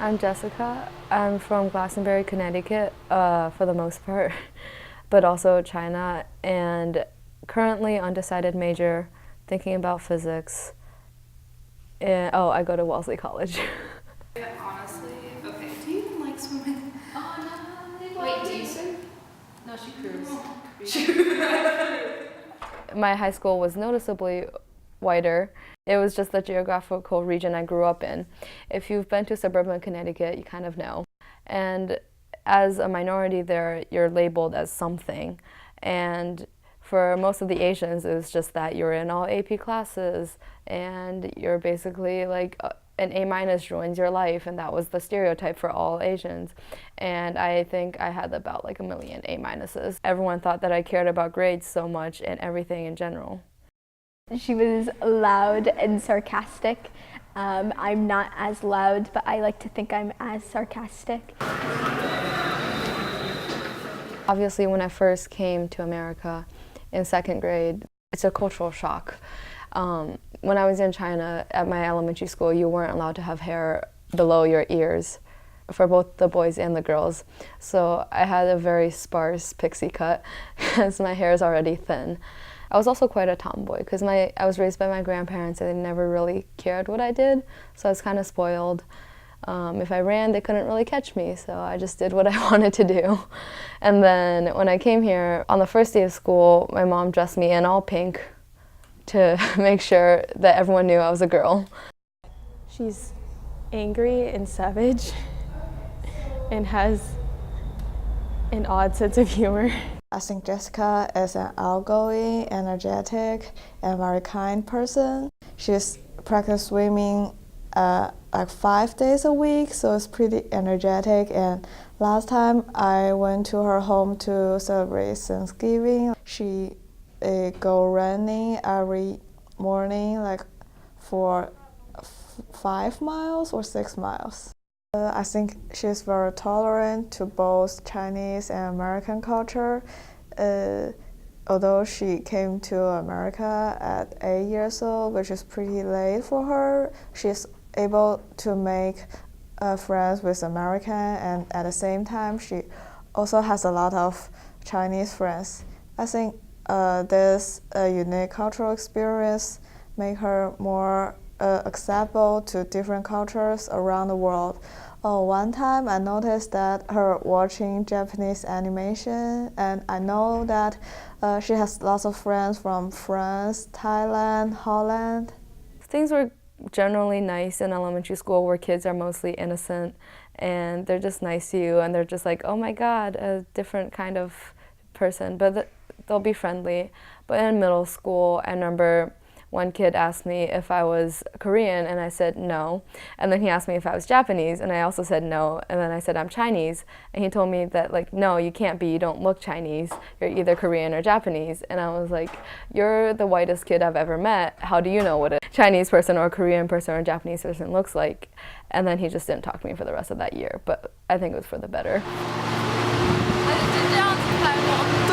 I'm Jessica. I'm from Glastonbury, Connecticut, for the most part, but also China, and currently undecided major, thinking about physics. And, oh, I go to Wellesley College. Honestly, okay. Do you even like swimming? Oh no. Wait, do you swim? No, she cruised. My high school was noticeably whiter. It was just the geographical region I grew up in. If you've been to suburban Connecticut, you kind of know. And as a minority there, you're labeled as something. And for most of the Asians, it was just that you're in all AP classes and you're basically like an A minus ruins your life, and that was the stereotype for all Asians. And I think I had about like a million A minuses. Everyone thought that I cared about grades so much and everything in general. She was loud and sarcastic. I'm not as loud, but I like to think I'm as sarcastic. Obviously, when I first came to America in second grade, it's a cultural shock. When I was in China at my elementary school, you weren't allowed to have hair below your ears for both the boys and the girls. So I had a very sparse pixie cut because my hair is already thin. I was also quite a tomboy because I was raised by my grandparents and they never really cared what I did, so I was kind of spoiled. If I ran, they couldn't really catch me, so I just did what I wanted to do. And then when I came here, on the first day of school, my mom dressed me in all pink to make sure that everyone knew I was a girl. She's angry and savage and has an odd sense of humor. I think Jessica is an outgoing, energetic, and very kind person. She's practiced swimming like 5 days a week, so it's pretty energetic. And last time I went to her home to celebrate Thanksgiving, she go running every morning, like for 5 miles or 6 miles. I think she's very tolerant to both Chinese and American culture. Although she came to America at 8 years old, which is pretty late for her, she's able to make friends with American, and at the same time she also has a lot of Chinese friends. I think this unique cultural experience make her more acceptable to different cultures around the world. One time I noticed that her watching Japanese animation, and I know that she has lots of friends from France, Thailand, Holland. Things were generally nice in elementary school where kids are mostly innocent and they're just nice to you and they're just like, oh my God, a different kind of person, but they'll be friendly. But in middle school, I remember one kid asked me if I was Korean, and I said no. And then he asked me if I was Japanese, and I also said no. And then I said I'm Chinese, and he told me that, like, no, you can't be, you don't look Chinese. You're either Korean or Japanese. And I was like, you're the whitest kid I've ever met. How do you know what a Chinese person or a Korean person or a Japanese person looks like? And then he just didn't talk to me for the rest of that year. But I think it was for the better. I did down to